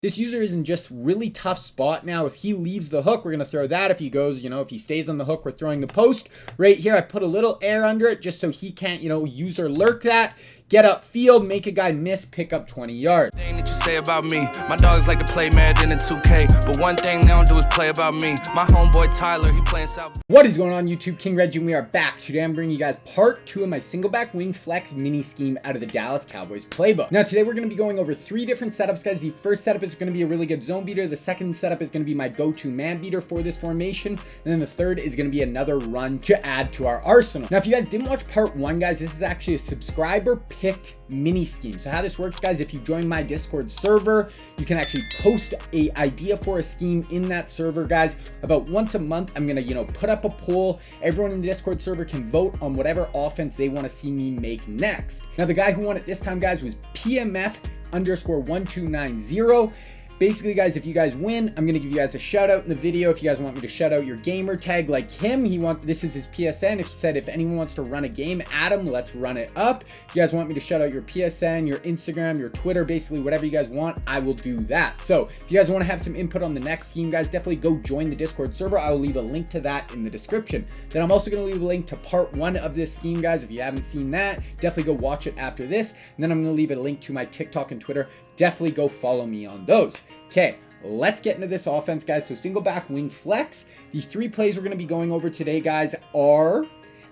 This user is in just really tough spot now. If he leaves the hook, we're going to throw that. If he goes, if he stays on the hook, we're throwing the post. Right here, I put a little air under it just so he can't, use or lurk that. Get upfield, make a guy miss, pick up 20 yards. Thing that you say about me, my dogs like to play Madden and 2K, but one thing they don't do is play about me. My homeboy Tyler, he playing South. What is going on YouTube? King Reggie, and we are back. Today I'm bringing you guys part 2 of my single back wing flex mini scheme out of the Dallas Cowboys playbook. Now today we're going to be going over 3 different setups, guys. The first setup is going to be a really good zone beater. The second setup is going to be my go-to man beater for this formation. And then the third is going to be another run to add to our arsenal. Now if you guys didn't watch part 1, guys, this is actually a subscriber picked mini scheme. So how this works, guys, if you join my Discord server, you can actually post a idea for a scheme in that server, guys. About once a month, I'm gonna put up a poll. Everyone in the Discord server can vote on whatever offense they want to see me make next. Now the guy who won it this time, guys, was PMF_1290. Basically, guys, if you guys win, I'm gonna give you guys a shout out in the video. If you guys want me to shout out your gamer tag like him, this is his PSN. If he said if anyone wants to run a game at him, let's run it up. If you guys want me to shout out your PSN, your Instagram, your Twitter, basically whatever you guys want, I will do that. So if you guys want to have some input on the next scheme, guys, definitely go join the Discord server. I will leave a link to that in the description. Then I'm also gonna leave a link to part 1 of this scheme, guys. If you haven't seen that, definitely go watch it after this. And then I'm gonna leave a link to my TikTok and Twitter. Definitely go follow me on those. Okay, let's get into this offense, guys. So single back wing flex. The 3 plays we're going to be going over today, guys, are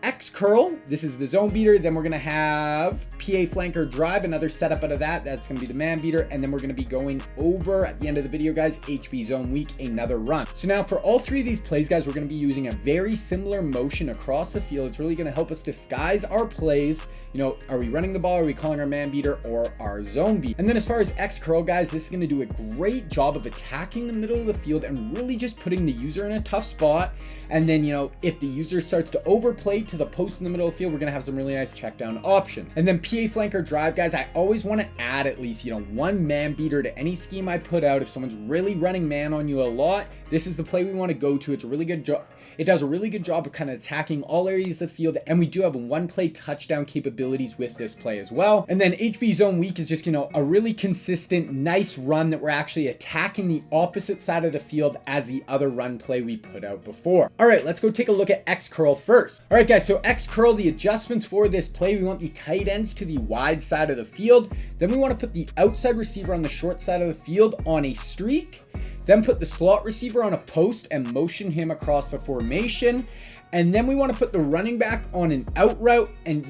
X curl. This is the zone beater. Then we're going to have PA flanker drive, another setup out of that. That's going to be the man beater. And then we're going to be going over at the end of the video, guys, HB zone weak, another run. So now for all 3 of these plays, guys, we're going to be using a very similar motion across the field. It's really going to help us disguise our plays. Are we running the ball? Are we calling our man beater or our zone beat? And then as far as X curl, guys, this is going to do a great job of attacking the middle of the field and really just putting the user in a tough spot. And then, if the user starts to overplay to the post in the middle of the field, we're going to have some really nice check down option. And then PA flanker drive, guys, I always want to add at least, one man beater to any scheme I put out. If someone's really running man on you a lot, this is the play we want to go to. It's a really good job. It does a really good job of kind of attacking all areas of the field, and we do have 1-play touchdown capabilities with this play as well. And then HB zone weak is just, a really consistent, nice run that we're actually attacking the opposite side of the field as the other run play we put out before. All right, let's go take a look at X curl first. All right, guys, so X curl, the adjustments for this play, we want the tight ends to the wide side of the field. Then we want to put the outside receiver on the short side of the field on a streak. Then put the slot receiver on a post and motion him across the formation. And then we want to put the running back on an out route and,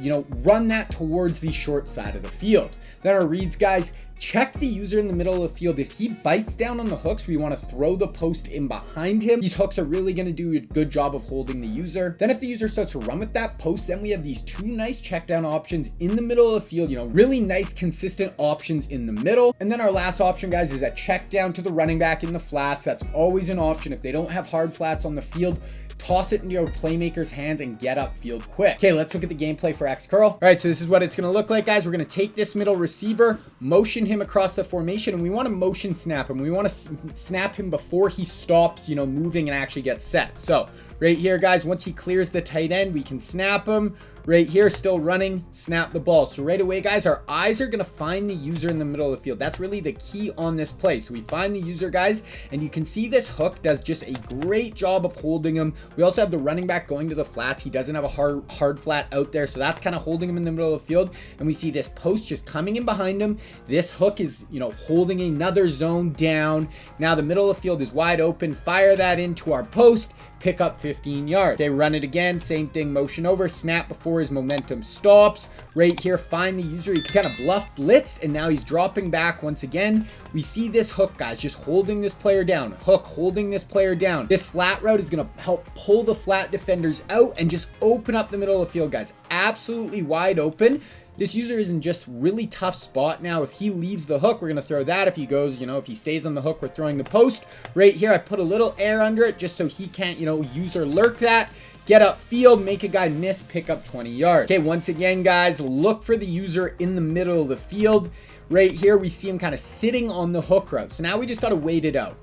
run that towards the short side of the field. Then our reads, guys, check the user in the middle of the field. If he bites down on the hooks, we want to throw the post in behind him. These hooks are really going to do a good job of holding the user. Then if the user starts to run with that post, then we have these 2 nice check down options in the middle of the field, really nice consistent options in the middle. And then our last option, guys, is a check down to the running back in the flats. That's always an option. If they don't have hard flats on the field, toss it into your playmaker's hands and get upfield quick. Okay, let's look at the gameplay for X curl. All right, so this is what it's going to look like, guys. We're going to take this middle receiver, motion him across the formation, and we want to motion snap him. We want to snap him before he stops, moving and actually gets set. So right here, guys, once he clears the tight end, we can snap him. Right here, still running, snap the ball. So right away, guys, our eyes are going to find the user in the middle of the field. That's really the key on this play. So we find the user, guys, and you can see this hook does just a great job of holding him. We also have the running back going to the flats. He doesn't have a hard flat out there, so that's kind of holding him in the middle of the field. And we see this post just coming in behind him. This hook is, holding another zone down. Now the middle of the field is wide open. Fire that into our post. Pick up 15 yards. Okay, run it again. Same thing, motion over, snap before his momentum stops. Right here, find the user. He kind of blitzed, and now he's dropping back once again. We see this hook, guys, just holding this player down. Hook holding this player down. This flat route is going to help pull the flat defenders out and just open up the middle of the field, guys. Absolutely wide open. This user is in just really tough spot now. If he leaves the hook, we're going to throw that. If he goes, if he stays on the hook, we're throwing the post. Right here, I put a little air under it just so he can't, use or lurk that. Get upfield, make a guy miss, pick up 20 yards. Okay, once again, guys, look for the user in the middle of the field. Right here, we see him kind of sitting on the hook route. So now we just got to wait it out.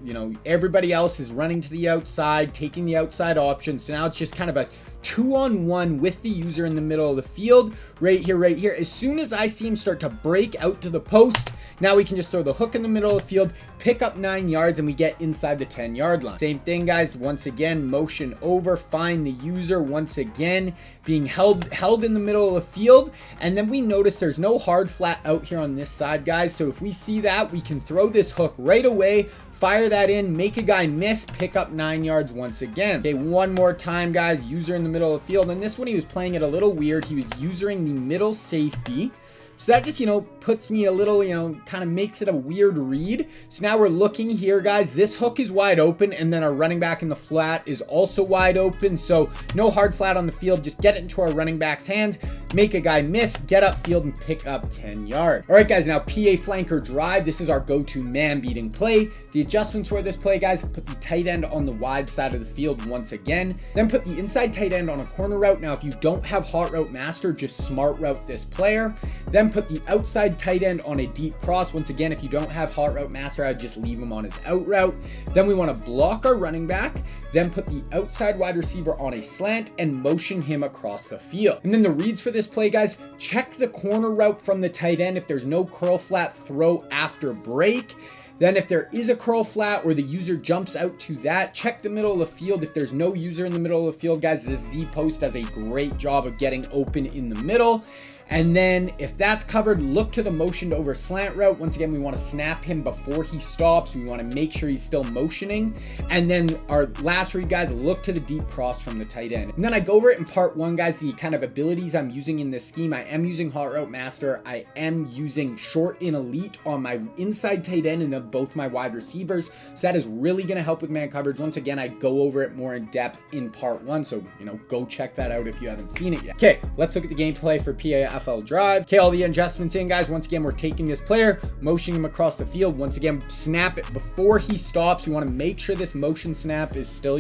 Everybody else is running to the outside, taking the outside option. So now it's just kind of a 2-on-1 with the user in the middle of the field. Right here. As soon as I see him start to break out to the post, Now we can just throw the hook in the middle of the field, pick up 9 yards, and we get inside the 10-yard line. Same thing, guys. Once again, motion over, find the user once again, being held in the middle of the field. And then we notice there's no hard flat out here on this side, guys. So if we see that, we can throw this hook right away, fire that in, make a guy miss, pick up 9 yards once again. Okay, one more time, guys. User in the middle of the field. And this one, he was playing it a little weird. He was using the middle safety. So that just, puts me a little, kind of makes it a weird read. So now we're looking here, guys. This hook is wide open, and then our running back in the flat is also wide open. So no hard flat on the field. Just get it into our running back's hands, make a guy miss, get upfield, and pick up 10 yards. All right, guys, now PA flanker drive. This is our go-to man-beating play. The adjustments for this play, guys, put the tight end on the wide side of the field once again. Then put the inside tight end on a corner route. Now, if you don't have hot route master, just smart route this player. Then put the outside tight end on a deep cross. Once again, if you don't have hot route master, I'd just leave him on his out route. Then we want to block our running back, then put the outside wide receiver on a slant and motion him across the field. And then the reads for this play, guys, check the corner route from the tight end. If there's no curl flat, throw after break. Then if there is a curl flat or the user jumps out to that, check the middle of the field. If there's no user in the middle of the field, guys, this Z post does a great job of getting open in the middle. And then if that's covered, look to the motioned over slant route. Once again, we want to snap him before he stops. We want to make sure he's still motioning. And then our last read, guys, look to the deep cross from the tight end. And then I go over it in part one, guys, the kind of abilities I'm using in this scheme. I am using hot route master. I am using short in elite on my inside tight end and then both my wide receivers. So that is really going to help with man coverage. Once again, I go over it more in depth in part one. So, go check that out if you haven't seen it yet. Okay, let's look at the gameplay for PAFL drive. Okay, all the adjustments in, guys. Once again, we're taking this player, motioning him across the field. Once again, snap it before he stops. We want to make sure this motion snap is still,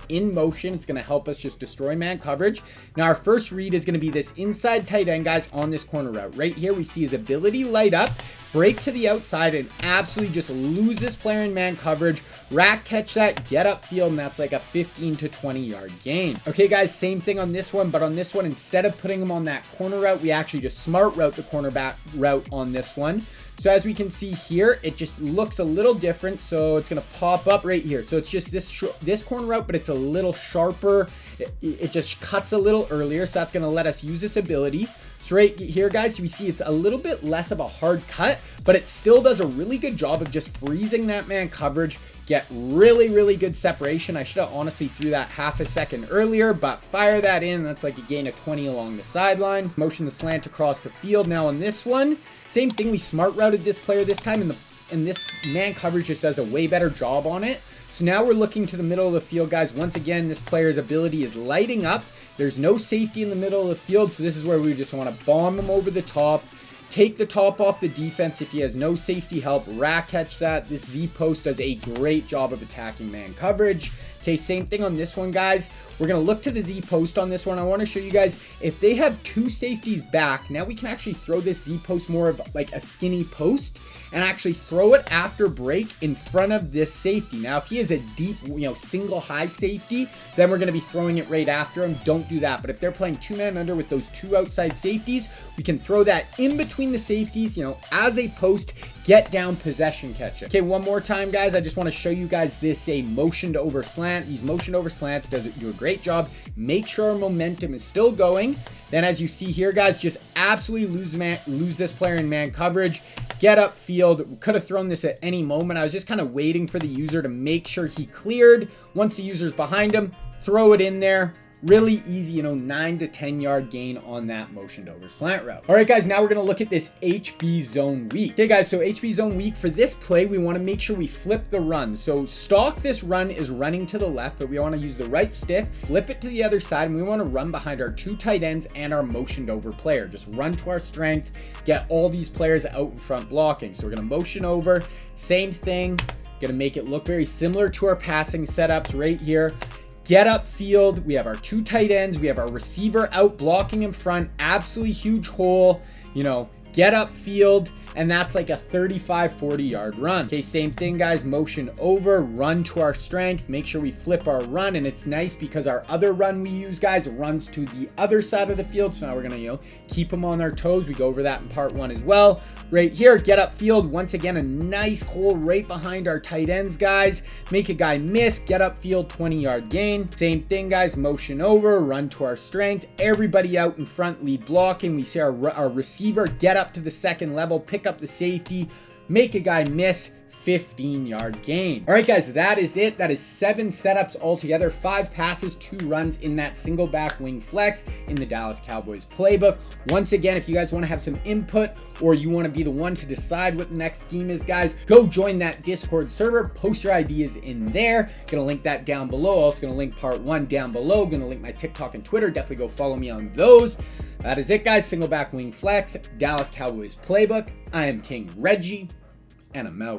in motion. It's going to help us just destroy man coverage. Now, our first read is going to be this inside tight end, guys, on this corner route. Right here, we see his ability light up, break to the outside, and absolutely just lose this player in man coverage. Rack catch that, get upfield, and that's like a 15 to 20 yard gain. Okay, guys, same thing on this one, but on this one, instead of putting him on that corner route, we actually just smart route the cornerback route on this one. So as we can see here, it just looks a little different. So it's going to pop up right here. So it's just this corner route, but it's a little sharper. It just cuts a little earlier. So that's going to let us use this ability. So right here, guys, we see it's a little bit less of a hard cut, but it still does a really good job of just freezing that man coverage. Get really, really good separation. I should have honestly threw that half a second earlier, but fire that in. That's like a gain of 20 along the sideline. Motion the slant across the field. Now on this one, same thing. We smart routed this player this time, and this man coverage just does a way better job on it. So now we're looking to the middle of the field, guys. Once again, this player's ability is lighting up. There's no safety in the middle of the field, so this is where we just want to bomb him over the top. Take the top off the defense if he has no safety help. Rack catch that. This Z post does a great job of attacking man coverage. Okay, same thing on this one, guys. We're going to look to the Z post on this one. I want to show you guys, if they have two safeties back, now we can actually throw this Z post more of like a skinny post and actually throw it after break in front of this safety. Now, if he is a deep, single high safety, then we're going to be throwing it right after him. Don't do that. But if they're playing two-man under with those two outside safeties, we can throw that in between the safeties, as a post, get down, possession catch it. Okay, one more time, guys. I just want to show you guys this, a motioned over slant. These motioned over slants do a great job. Make sure our momentum is still going. Then as you see here, guys, just absolutely lose this player in man coverage. Get upfield. Could have thrown this at any moment. I was just kind of waiting for the user to make sure he cleared. Once the user's behind him, throw it in there. Really easy, 9 to 10 yard gain on that motioned over slant route. All right, guys, now we're going to look at this HB zone weak. Okay, guys, so HB zone weak, for this play, we want to make sure we flip the run. So stock this run is running to the left, but we want to use the right stick, flip it to the other side, and we want to run behind our two tight ends and our motioned over player. Just run to our strength, get all these players out in front blocking. So we're going to motion over, same thing, going to make it look very similar to our passing setups right here. Get upfield. We have our two tight ends. We have our receiver out blocking in front. Absolutely huge hole. Get upfield. and that's like a 35-40 yard run. Okay, same thing guys, motion over, run to our strength, make sure we flip our run, and it's nice because our other run we use guys runs to the other side of the field, so now we're gonna keep them on their toes. We go over that in part 1 as well. Right here, get upfield, once again a nice hole right behind our tight ends guys, make a guy miss, get upfield, 20 yard gain. Same thing guys, motion over, run to our strength, everybody out in front, lead blocking. We see our receiver get up to the second level, pick up the safety, make a guy miss, 15 yard gain. All right guys, that is it. That is 7 setups altogether, 5 passes, 2 runs in that single back wing flex in the Dallas Cowboys playbook. Once again, if you guys want to have some input or you want to be the one to decide what the next scheme is guys, go join that Discord server, post your ideas in there. Gonna link that down below. Also gonna link part 1 down below. Gonna link my TikTok and Twitter. Definitely go follow me on those. That is it guys, single back wing flex, Dallas Cowboys playbook. I am King Reggie, and I'm out.